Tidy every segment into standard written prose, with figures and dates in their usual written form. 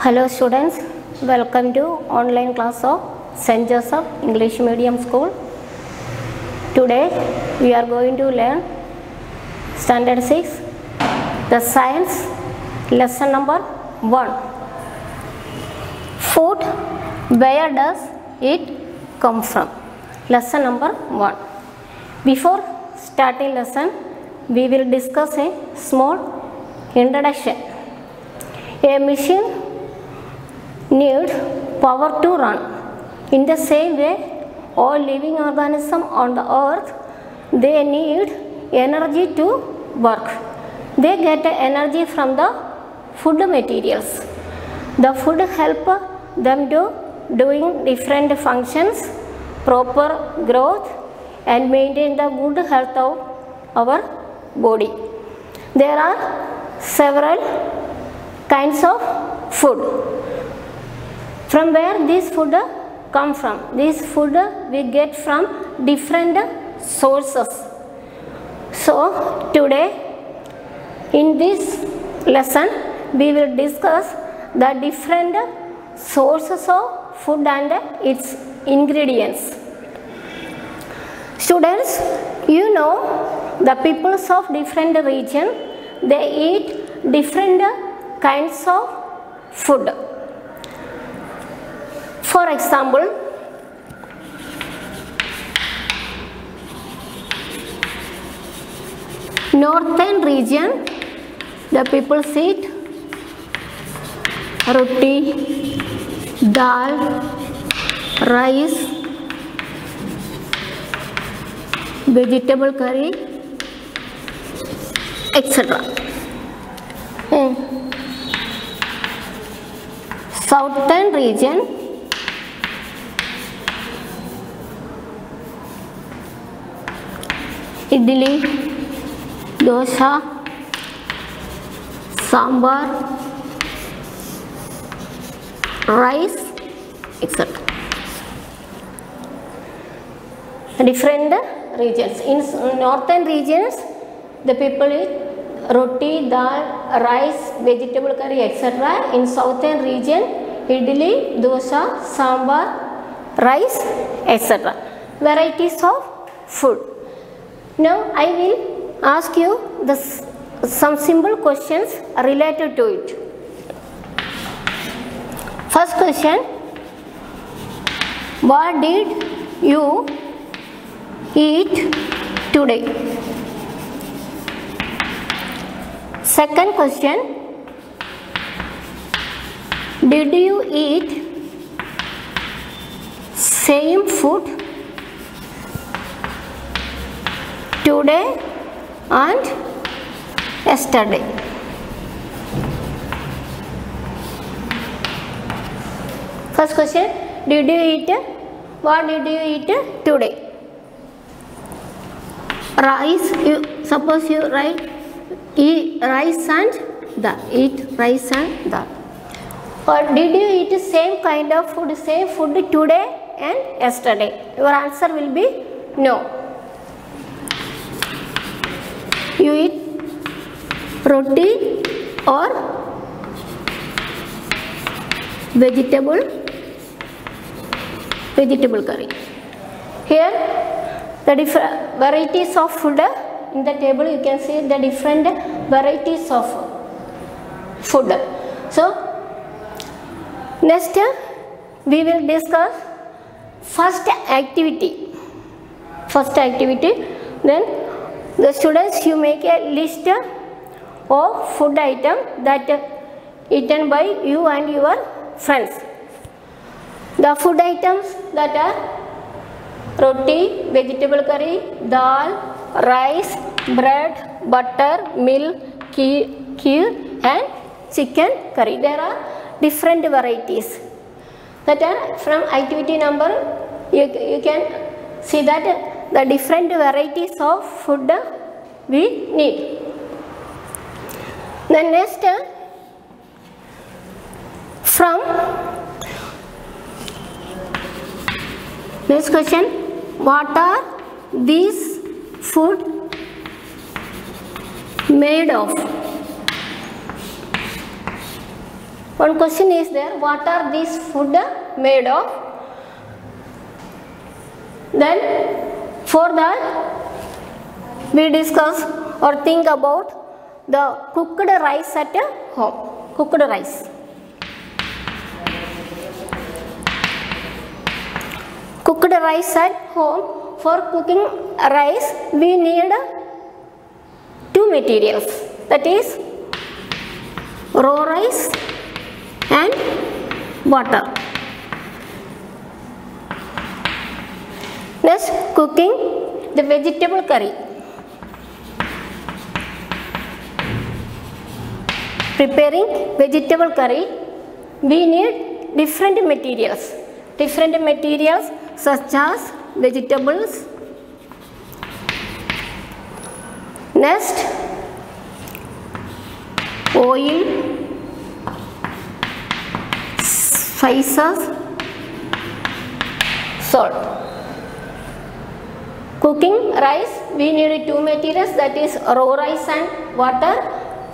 Hello students, welcome to online class of St. Joseph English Medium School. Today we are going to learn Standard 6, the Science lesson number 1. Food, where does it come from? Lesson number 1. Before starting lesson, we will discuss a small introduction. A machine needs power to run. In the same way, all living organisms on the earth, they need energy to work. They get energy from the food materials. The food help them to doing different functions, proper growth, and maintain the good health of our body. There are several kinds of food. From where this food come from? This food we get from different sources. So today in this lesson we will discuss the different sources of food and its ingredients. Students, you know the peoples of different region, they eat different kinds of food. For example, northern region, the people eat roti, dal, rice, vegetable curry, etc. Southern region, idli, dosa, sambar, rice, etc. Different regions. In northern regions, the people eat roti, dal, rice, vegetable curry, etc. In southern region, idli, dosa, sambar, rice, etc. Varieties of food. Now I will ask you some simple questions related to it. First question, what did you eat today? Second question, did you eat same food today and yesterday? First question, did you eat, what did you eat today? Rice, suppose you eat rice and dal, eat rice and dal. Or did you eat same kind of food, same food today and yesterday? Your answer will be no. You eat roti or vegetable curry. Here the different varieties of food in the table, you can see the different varieties of food. So next we will discuss first activity. Then the students, you make a list of food item that eaten by you and your friends. The food items that are roti, vegetable curry, dal, rice, bread, butter, milk, kheer and chicken curry. There are different varieties that are from activity number. You can see that the different varieties of food we need. Then next, next question, what are these food made of? One question is there, what are these food made of? Then for that we discuss or think about the cooked rice at home. Cooked rice. Cooked rice at home. For cooking rice we need two materials, that is raw rice and water. Next, cooking the vegetable curry. Preparing vegetable curry we need different materials such as vegetables. Next, oil, spices, salt. Cooking rice we need two materials, that is raw rice and water.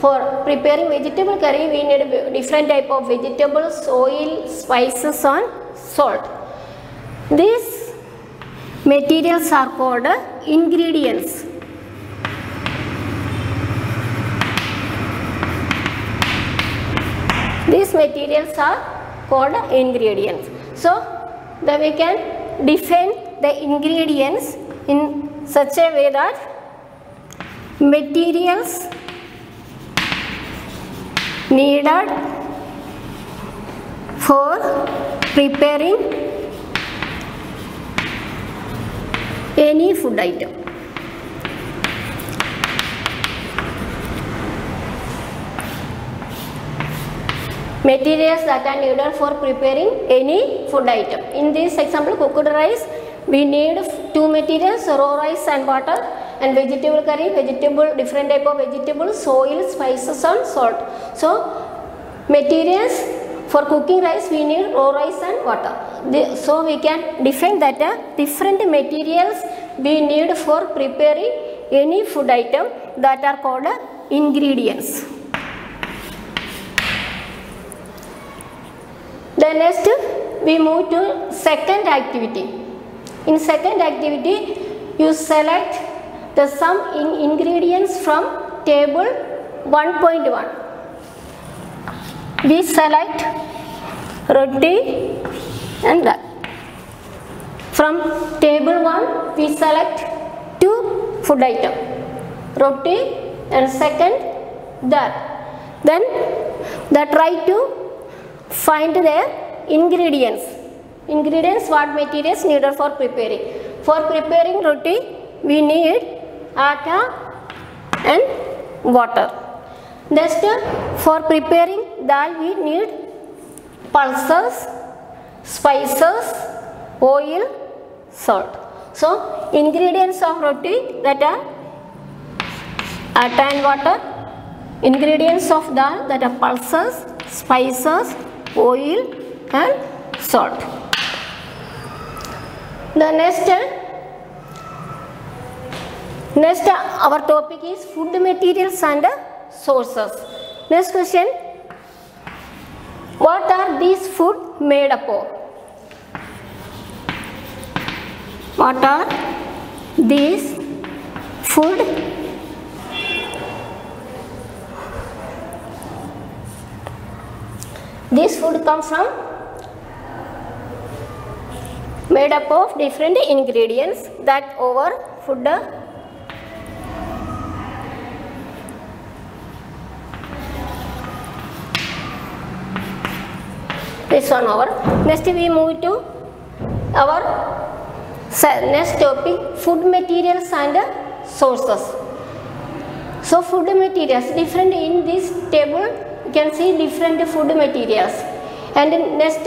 For preparing vegetable curry we need different type of vegetables, oil, spices and salt. These materials are called ingredients. These materials are called ingredients. So that we can define the ingredients in such a way that materials needed for preparing any food item. Materials that are needed for preparing any food item. In this example, cooked rice we need two materials, raw rice and water, and vegetable curry, different type of vegetables, oil, spices and salt. So materials for cooking rice we need raw rice and water. So we can define that different materials we need for preparing any food item, that are called ingredients. Then next we move to second activity. In second activity you select the some ingredients from table 1.1. We select roti and dal. From table 1 we select two food item, roti and second dal. Then try to find their ingredients. What materials needed for preparing. For preparing roti we need atta and water. Next, for preparing dal we need pulses, spices, oil, salt. So ingredients of roti, that are atta and water. Ingredients of dal, that are pulses, spices, oil and salt. The next our topic is food materials and sources. Next question, what are these food made up of? What are these food comes from made up of different ingredients that our food this one over. Next we move to our next topic, food materials and sources. So food materials, different in this table you can see different food materials, and next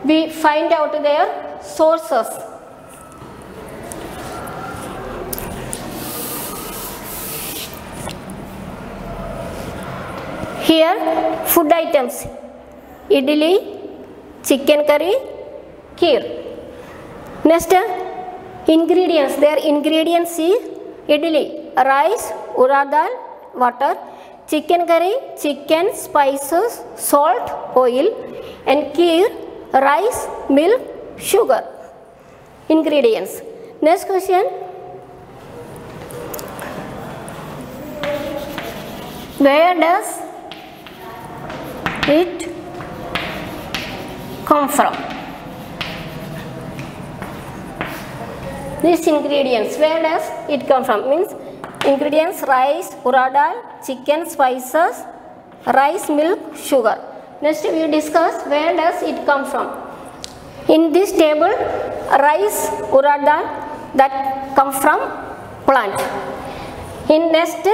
we find out their sources. Here food items, idli, chicken curry, kheer. Next ingredients, their ingredients is idli, rice, urad dal, water. chicken curry, chicken, spices, salt, oil, and kheer, rice, milk, sugar. Ingredients. Next question. Where does it come from? These ingredients, where does it come from? Means ingredients: rice, urad dal, chicken, spices, rice, milk, sugar. Next we discuss where does it come from. In this table, rice, urad dal that come from plant. In next,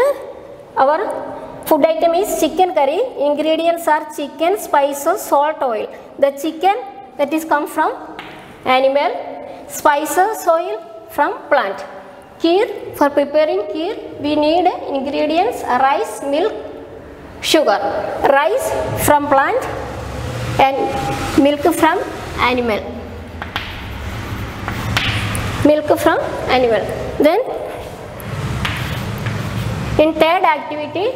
our food item is chicken curry. Ingredients are chicken, spices, salt, oil. The chicken that is come from animal, spices, oil from plant. Kheer, for preparing kheer we need ingredients: rice, milk, sugar. Rice from plant and milk from animal. Milk from animal. Then in third activity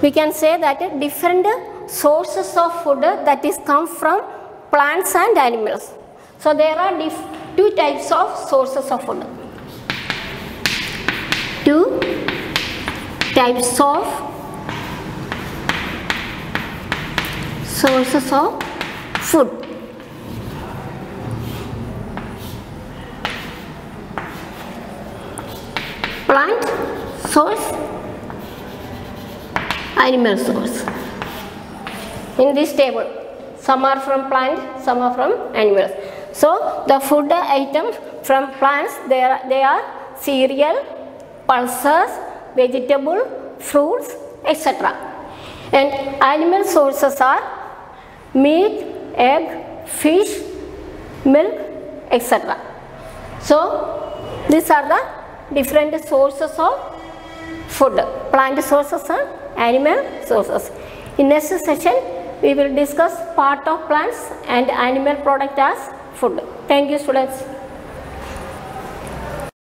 we can say that different sources of food that is come from plants and animals. So there are two types of sources of food. Two types of sources of food. Plant source, animal source. In this table, some are from plant, some are from animals. So the food items from plants, they are cereal, pulses, vegetable, fruits, etc. And animal sources are meat, egg, fish, milk, etc. So these are the different sources of food. Plant sources and animal sources. In next session we will discuss part of plants and animal product as food. Thank you, students.